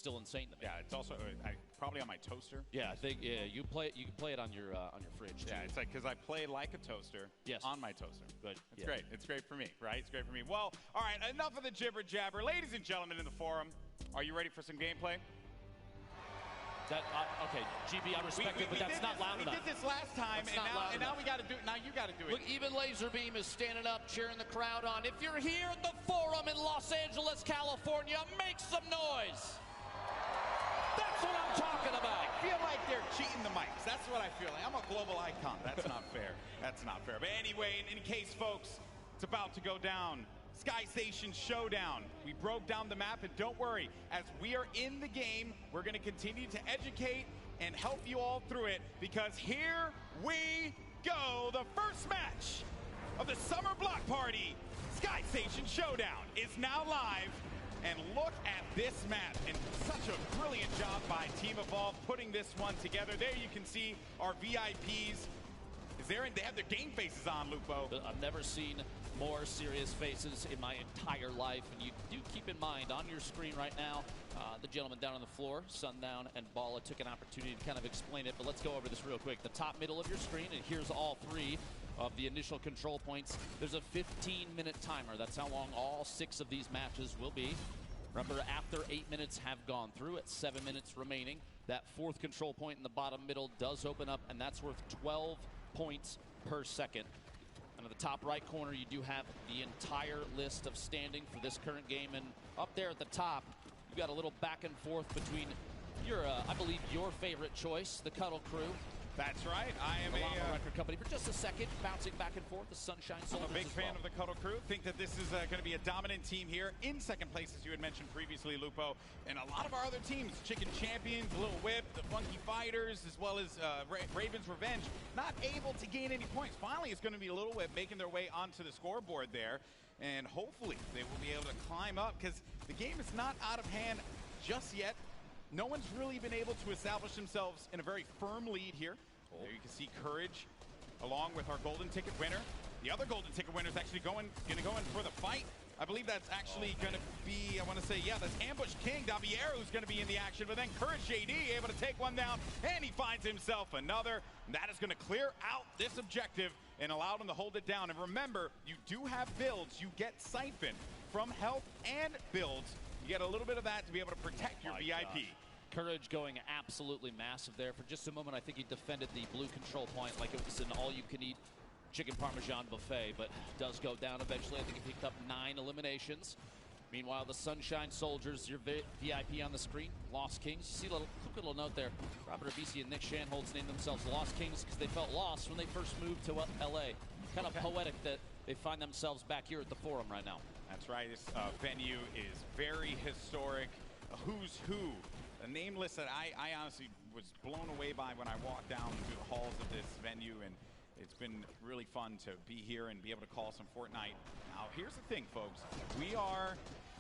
still insane to me. Yeah, it's also probably on my toaster. Yeah, I think you can play it on your fridge too. Yeah, it's like because I play like a toaster on my toaster. Good. It's great. It's great for me, right? It's great for me. Well, all right, enough of the jibber jabber. Ladies and gentlemen in the forum, are you ready for some gameplay? Okay, GB, I respect it, but that's not loud enough. We did this last time, and now we got to do it. Now you got to do it. Look, even Laserbeam is standing up, cheering the crowd on. If you're here at the Forum in Los Angeles, California, make some noise. That's what I'm talking about. I feel like they're cheating the mics. That's what I feel like. I'm a global icon. That's not fair. That's not fair. But anyway, in case, folks, it's about to go down. Sky Station Showdown. We broke down the map, and don't worry, as we are in the game, we're going to continue to educate and help you all through it, because here we go. The first match of the Summer Block Party Sky Station Showdown is now live, and look at this map, and such a brilliant job by Team Evolve putting this one together. There you can see our VIPs. They have their game faces on, Lupo. I've never seen more serious faces in my entire life, and you do keep in mind on your screen right now, the gentleman down on the floor, Sundown and Bala, took an opportunity to kind of explain it, but let's go over this real quick. The top middle of your screen, and here's all three of the initial control points. There's a 15-minute timer. That's how long all 6 of these matches will be. Remember, after 8 minutes have gone through, it's 7 minutes remaining. That 4th control point in the bottom middle does open up, and that's worth 12 points per second. And in the top right corner, you do have the entire list of standing for this current game. And up there at the top, you got a little back and forth between I believe your favorite choice, the Cuddle Crew. That's right. I am a record company for just a second, bouncing back and forth. The Sunshine Soldiers. I'm a big fan of the Cuddle Crew. Think that this is going to be a dominant team here in second place, as you had mentioned previously, Lupo. And a lot of our other teams, Chicken Champions, Little Whip, the Funky Fighters, as well as Raven's Revenge, not able to gain any points. Finally, it's going to be Little Whip making their way onto the scoreboard there. And hopefully they will be able to climb up, because the game is not out of hand just yet. No one's really been able to establish themselves in a very firm lead here. There you can see Courage along with our golden ticket winner. The other golden ticket winner is actually going to go in for the fight. I believe that's actually going to be, I want to say, yeah, that's Ambush King Daviero who's going to be in the action. But then Courage JD able to take one down, and he finds himself another. And that is going to clear out this objective and allow them to hold it down. And remember, you do have builds. You get Siphon from health and builds. You get a little bit of that to be able to protect your VIP. Gosh. Courage going absolutely massive there. For just a moment, I think he defended the blue control point like it was an all-you-can-eat chicken parmesan buffet, but does go down eventually. I think he picked up 9 eliminations. Meanwhile, the Sunshine Soldiers, your VIP on the screen, Lost Kings. You see a quick little note there. Robert Abisi and Nick Shanholz named themselves Lost Kings because they felt lost when they first moved to LA. Kind of poetic that they find themselves back here at the Forum right now. That's right. This venue is very historic. A who's who. A name list that I honestly was blown away by when I walked down through the halls of this venue, and it's been really fun to be here and be able to call some Fortnite. Now, here's the thing, folks. We are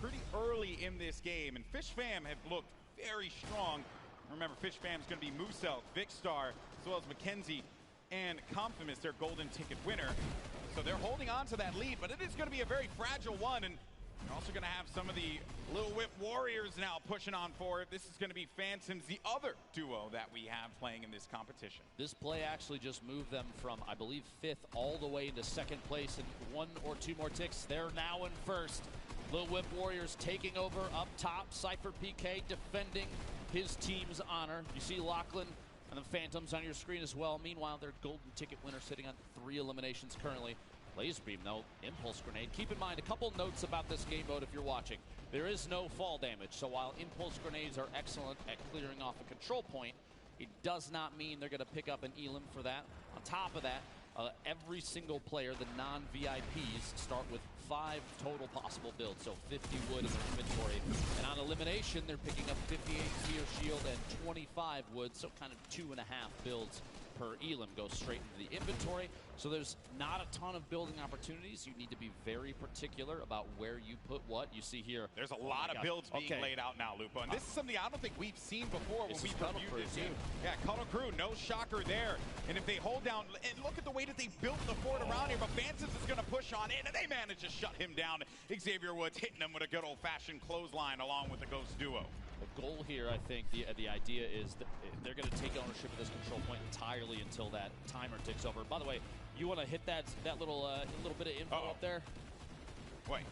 pretty early in this game, and Fish Fam have looked very strong. Remember, Fish Fam is going to be Moosel, Vicstar, as well as Mackenzie and Confirmus, their golden ticket winner. So they're holding on to that lead, but it is going to be a very fragile one. And you're also going to have some of the Little Whip Warriors now pushing on forward. This is going to be Phantoms, the other duo that we have playing in this competition. This play actually just moved them from, I believe, 5th all the way into 2nd place. And 1 or 2 more ticks, they're now in 1st. Little Whip Warriors taking over up top. Cypher PK defending his team's honor. You see Lachlan and the Phantoms on your screen as well. Meanwhile, their golden ticket winner sitting on 3 eliminations currently. Laserbeam, though, Impulse Grenade. Keep in mind a couple notes about this game mode if you're watching. There is no fall damage, so while Impulse Grenades are excellent at clearing off a control point, it does not mean they're going to pick up an elim for that. On top of that, every single player, the non-VIPs, start with 5 total possible builds, so 50 wood in their inventory. And on elimination, they're picking up 58 Fear Shield and 25 wood, so kind of 2.5 builds per elim goes straight into the inventory. So there's not a ton of building opportunities. You need to be very particular about where you put what. You see here, there's a lot of builds being laid out now, Lupo. And this is something I don't think we've seen before when we've reviewed this game. Yeah, Cuddle Crew, no shocker there. And if they hold down, and look at the way that they built the fort around here, but Phantoms is going to push on in, and they manage to shut him down. Xavier Woods hitting him with a good old-fashioned clothesline along with the Ghost duo. The goal here, I think, the idea is that they're going to take ownership of this control point entirely until that timer ticks over. By the way, you want to hit that little bit of info up there? Wait,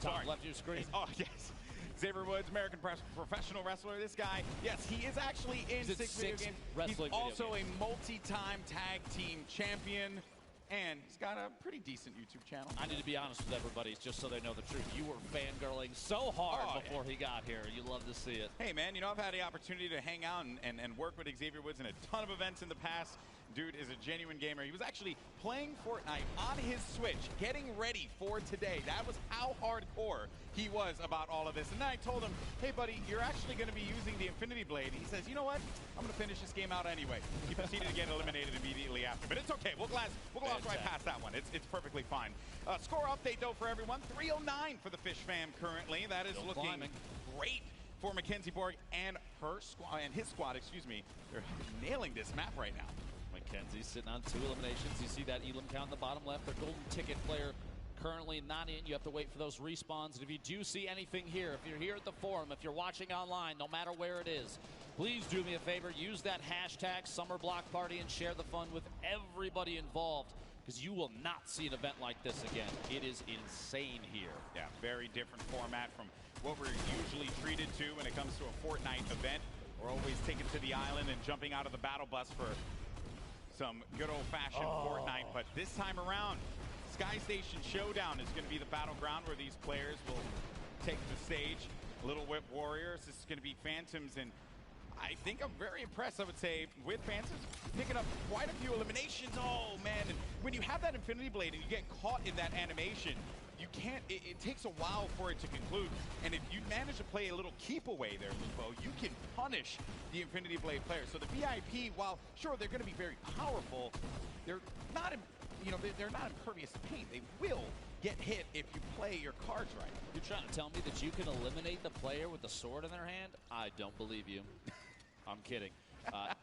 Top left of your screen. Oh, yes. Xavier Woods, American professional wrestler. This guy, yes, he is actually in 6 video games. He's also a multi-time tag team champion. And he's got a pretty decent YouTube channel. I need to be honest with everybody, just so they know the truth. You were fangirling so hard before he got here. You love to see it. Hey, man, you know, I've had the opportunity to hang out and work with Xavier Woods in a ton of events in the past. Dude is a genuine gamer. He was actually playing Fortnite on his Switch, getting ready for today. That was how hardcore he was about all of this. And then I told him, hey, buddy, you're actually going to be using the Infinity Blade. He says, you know what? I'm going to finish this game out anyway. He proceeded to get eliminated immediately after. But it's okay. We'll gloss right past that one. It's perfectly fine. Score update, though, for everyone. 309 for the Fish fam currently. That is Still looking climbing. great for Mackenzie Borg and his squad, excuse me. They're nailing this map right now. Mackenzie's sitting on 2 eliminations. You see that elim count in the bottom left. Their golden ticket player currently not in. You have to wait for those respawns. And if you do see anything here, if you're here at the forum, if you're watching online, no matter where it is, please do me a favor. Use that hashtag Summer Block Party and share the fun with everybody involved, because you will not see an event like this again. It is insane here. Yeah, very different format from what we're usually treated to when it comes to a Fortnite event. We're always taken to the island and jumping out of the battle bus for some good old-fashioned Fortnite, but this time around, Sky Station Showdown is going to be the battleground where these players will take the stage. Little Whip Warriors, this is going to be Phantoms, and I think I'm very impressed, I would say, with Phantoms picking up quite a few eliminations. Oh, man, and when you have that Infinity Blade and you get caught in that animation, you can't, it takes a while for it to conclude. And if you manage to play a little keep away there, Lupo, you can punish the Infinity Blade players. So the VIP, while sure they're going to be very powerful, they're not, they're not impervious to pain. They will get hit if you play your cards right. You're trying to tell me that you can eliminate the player with the sword in their hand? I don't believe you. I'm kidding.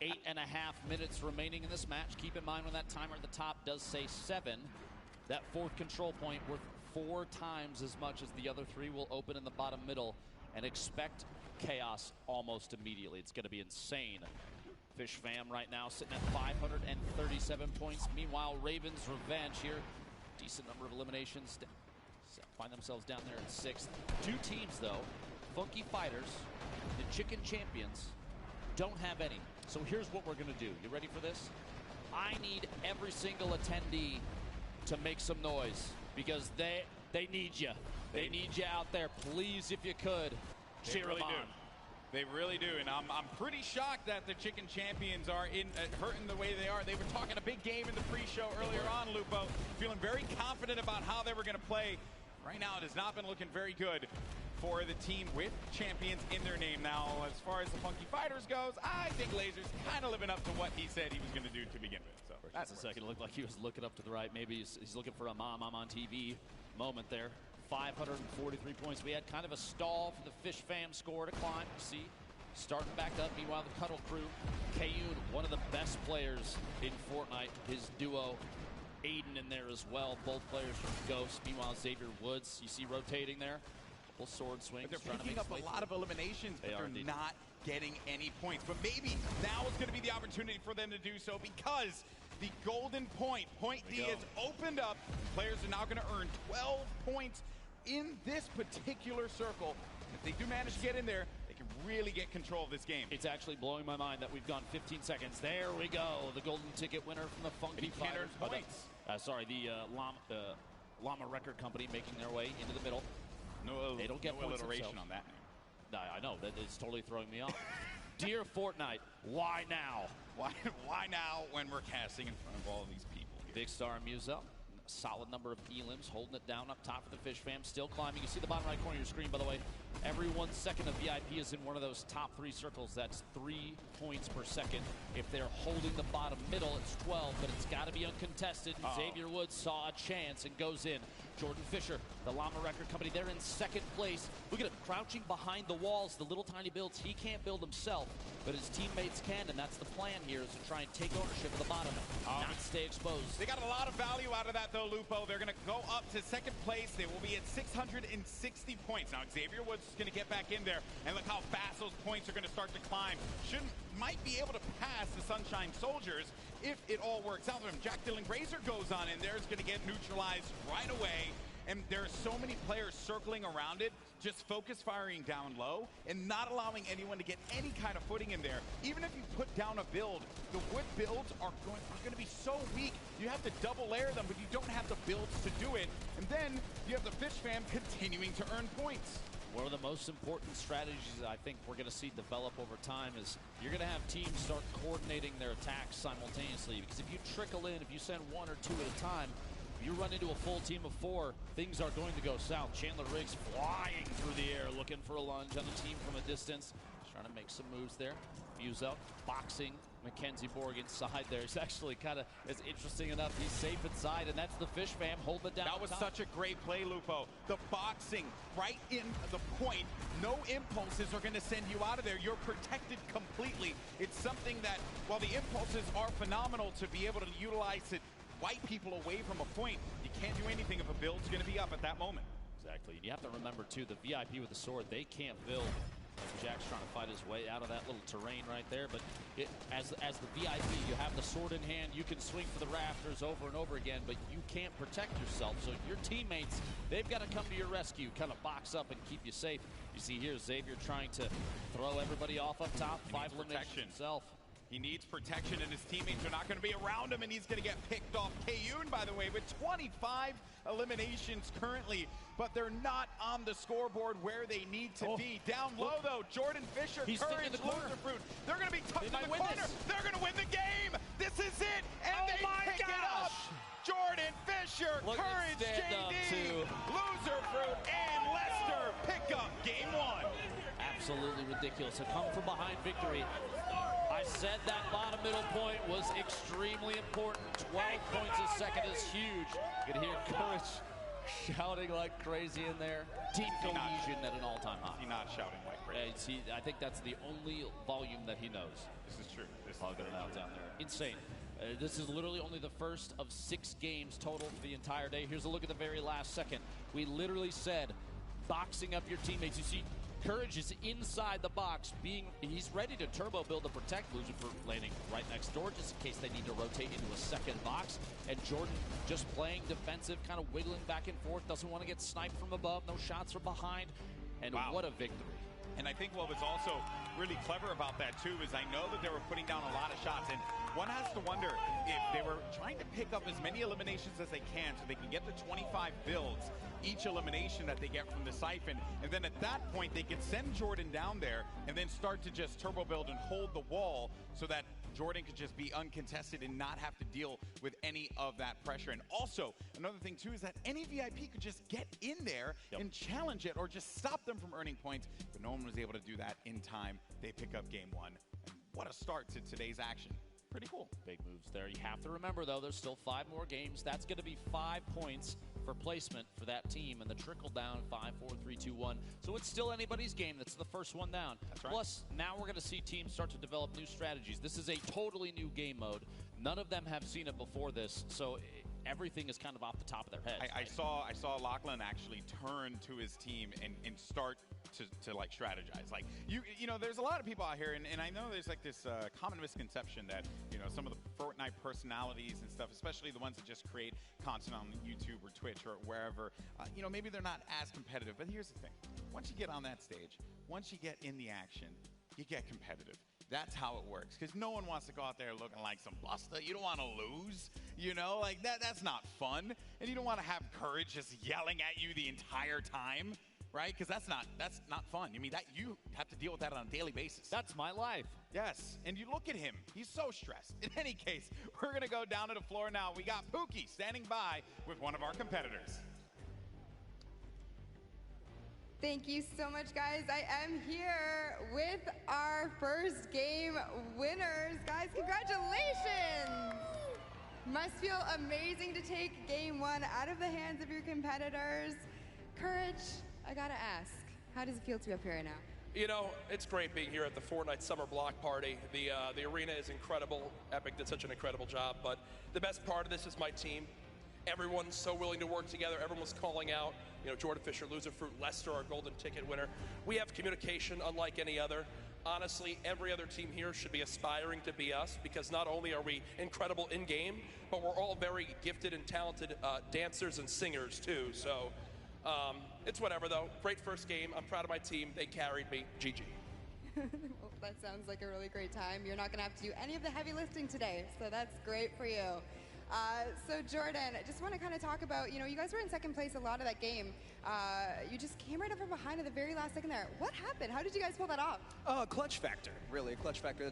8.5 minutes remaining in this match. Keep in mind when that timer at the top does say 7, that 4th control point worth 4 times as much as the other 3 will open in the bottom middle, and expect chaos almost immediately. It's going to be insane. Fish fam right now sitting at 537 points. Meanwhile, Ravens revenge here. Decent number of eliminations. Find themselves down there in 6th. 2 teams, though, Funky Fighters, the Chicken Champions, don't have any. So here's what we're going to do. You ready for this? I need every single attendee to make some noise, because they need you. They need you out there. Please, if you could, cheer them on. They really do, and I'm pretty shocked that the Chicken Champions are hurting the way they are. They were talking a big game in the pre-show earlier on, Lupo, feeling very confident about how they were going to play. Right now, it has not been looking very good for the team with champions in their name. Now, as far as the Funky Fighters goes, I think Laser's kind of living up to what he said he was going to do to begin with. So that's a second. It looked like he was looking up to the right. Maybe he's looking for a I'm on TV moment there. 543 points. We had kind of a stall for the Fish fam score to climb. See, starting back up. Meanwhile, the Cuddle crew, Kayun, one of the best players in Fortnite. His duo, Aiden, in there as well. Both players from Ghost. Meanwhile, Xavier Woods, you see rotating there. Couple sword swings. But they're picking up a lot of eliminations, but they're not getting any points. But maybe now is going to be the opportunity for them to do so, because the golden point D is opened up. Players are now going to earn 12 points in this particular circle. If they do manage to get in there, they can really get control of this game. It's actually blowing my mind that we've gone 15 seconds. There we go. The golden ticket winner from the Funky Fighters. The Llama Record Company making their way into the middle. They don't get points alliteration on that name. I know. That is totally throwing me off. Dear Fortnite, why now? Why now when we're casting in front of all of these people here? Big Star and Musa. Solid number of elims, holding it down up top for the Fish fam, still climbing. You see the bottom right corner of your screen, by the way. Every 1 second of VIP is in one of those top 3 circles. That's 3 points per second. If they're holding the bottom middle, it's 12, but it's got to be uncontested. Xavier Woods saw a chance and goes in. Jordan Fisher, the Llama Record Company, they're in 2nd place. Look at him crouching behind the walls, the little tiny builds. He can't build himself, but his teammates can, and that's the plan here, is to try and take ownership of the bottom, not stay exposed. They got a lot of value out of that, though, Lupo. They're going to go up to 2nd place. They will be at 660 points. Now, Xavier Woods is going to get back in there, and look how fast those points are going to start to climb. Might be able to pass the Sunshine Soldiers if it all works out for him. Jack Dylan Grazer goes on in there, is going to get neutralized right away. And there are so many players circling around it, just focus firing down low and not allowing anyone to get any kind of footing in there. Even if you put down a build, the wood builds are going to be so weak. You have to double layer them, but you don't have the builds to do it. And then you have the Fish fam continuing to earn points. One of the most important strategies I think we're going to see develop over time is you're going to have teams start coordinating their attacks simultaneously. Because if you trickle in, if you send one or two at a time, you run into a full team of 4, things are going to go south. Chandler Riggs flying through the air, looking for a lunge on the team from a distance. He's trying to make some moves there. Views up, boxing. Mackenzie Borg inside there. It's actually kind of as interesting enough. He's safe inside, and that's the Fish fam holding it down. That was such a great play, Lupo. The boxing right in the point. No impulses are going to send you out of there. You're protected completely. It's something that, while the impulses are phenomenal to be able to utilize it, wipe people away from a point, you can't do anything if a build's going to be up at that moment. Exactly. You have to remember, too, the VIP with the sword, they can't build. Jack's trying to fight his way out of that little terrain right there, but as the VIP, you have the sword in hand, you can swing for the rafters over and over again, but you can't protect yourself. So your teammates, they've got to come to your rescue, kind of box up and keep you safe. You see here, Xavier trying to throw everybody off up top, 5 eliminations himself. He needs protection, and his teammates are not going to be around him, and he's going to get picked off. Kayun, by the way, with 25 eliminations currently, but they're not on the scoreboard where they need to be. Down low, though, Jordan Fisher, Courage, Loserfruit. They're going to be tucked in the corner. They're going to win the game. This is it, and they pick it up. Jordan Fisher, Courage, JD, Loserfruit, and Lester pick up game 1. Absolutely ridiculous. A come from behind victory. I said that bottom middle point was extremely important. 12 points a second is huge. You can hear Courage shouting like crazy in there. Team cohesion at an all-time high. He's not shouting like crazy. I think that's the only volume that he knows. This is true. This Hugging it out down there. Insane. This is literally only the first of 6 games total for the entire day. Here's a look at the very last second. We literally said boxing up your teammates. You see, Courage is inside the box, he's ready to turbo build to protect Lucifer, landing right next door just in case they need to rotate into a second box. And Jordan just playing defensive, kind of wiggling back and forth, doesn't want to get sniped from above, no shots from behind. And what a victory. And I think what was also really clever about that, too, is I know that they were putting down a lot of shots. And one has to wonder if they were trying to pick up as many eliminations as they can so they can get the 25 builds each elimination that they get from the siphon. And then at that point, they could send Jordan down there and then start to just turbo build and hold the wall so that Jordan could just be uncontested and not have to deal with any of that pressure. And also, another thing, too, is that any VIP could just get in there and challenge it or just stop them from earning points. But no one was able to do that in time. They pick up game 1. And what a start to today's action. Pretty cool. Big moves there. You have to remember, though, there's still 5 more games. That's going to be 5 points for placement for that team. And the trickle down, 5, 4, 3, 2, 1. So it's still anybody's game. That's the first one down. That's right. Plus, now we're going to see teams start to develop new strategies. This is a totally new game mode. None of them have seen it before this. So everything is kind of off the top of their heads. I saw Lachlan actually turn to his team and start to like strategize. Like you know, there's a lot of people out here, and I know there's like this common misconception that, you know, some of the Fortnite personalities and stuff, especially the ones that just create content on YouTube or Twitch or wherever, you know, maybe they're not as competitive. But here's the thing: once you get on that stage, once you get in the action, you get competitive. That's how it works, because no one wants to go out there looking like some buster. You don't want to lose, you know, like that's not fun. And you don't want to have Courage just yelling at you the entire time, right? Because that's not fun. I mean, that you have to deal with that on a daily basis. That's my life. Yes, and you look at him. He's so stressed. In any case, we're going to go down to the floor now. We got Pookie standing by with one of our competitors. Thank you so much, guys. I am here with our first game winners. Guys, congratulations! Must feel amazing to take game 1 out of the hands of your competitors. Courage, I gotta ask, how does it feel to be up here right now? You know, it's great being here at the Fortnite Summer Block Party. The arena is incredible. Epic did such an incredible job, but the best part of this is my team. Everyone's so willing to work together. Everyone was calling out, you know, Jordan Fisher, Loser Fruit, Lester, our golden ticket winner. We have communication unlike any other. Honestly, every other team here should be aspiring to be us, because not only are we incredible in-game, but we're all very gifted and talented dancers and singers, too. So it's whatever, though. Great first game. I'm proud of my team. They carried me. GG. Well, that sounds like a really great time. You're not going to have to do any of the heavy lifting today, so that's great for you. So Jordan, I just want to kind of talk about, you know, you guys were in second place a lot of that game. You just came right up from behind at the very last second there. What happened? How did you guys pull that off? Clutch factor, really, a clutch factor.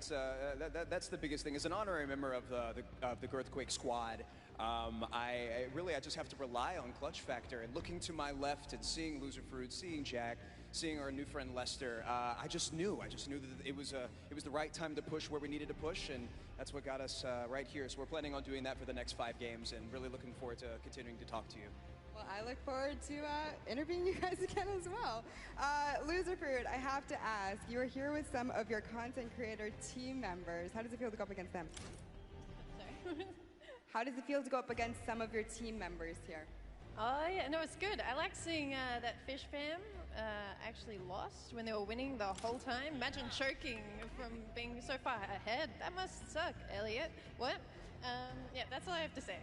That's the biggest thing. As an honorary member of the Girthquake squad, I just have to rely on clutch factor. And looking to my left and seeing Loser Fruit, seeing Jack, seeing our new friend Lester, I just knew that it was the right time to push where we needed to push, and that's what got us right here. So we're planning on doing that for the next 5 games, and really looking forward to continuing to talk to you. Well, I look forward to interviewing you guys again as well. Loser Fruit, I have to ask, you are here with some of your content creator team members. How does it feel to go up against them? Sorry. How does it feel to go up against some of your team members here? Oh yeah, no, it's good. I like seeing that Fish fam actually lost when they were winning the whole time. Imagine choking from being so far ahead. That must suck, Elliot. What? Yeah, that's all I have to say.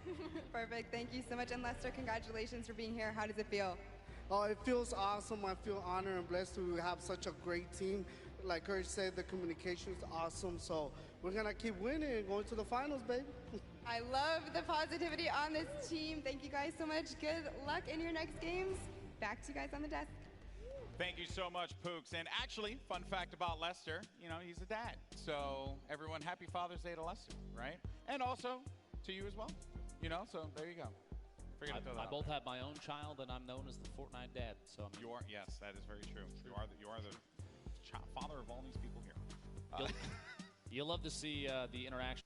Perfect. Thank you so much. And Lester, congratulations for being here. How does it feel? Oh, it feels awesome. I feel honored and blessed to have such a great team. Like Coach said, the communication is awesome. So we're going to keep winning and going to the finals, baby. I love the positivity on this team. Thank you guys so much. Good luck in your next games. Back to you guys on the desk. Thank you so much, Pooks. And actually, fun fact about Lester, you know, he's a dad. So everyone, happy Father's Day to Lester, right? And also to you as well. You know, so there you go. I both have my own child, and I'm known as the Fortnite dad. So you are, yes, that is very true. You are the father of all these people here. You'll love to see the interaction.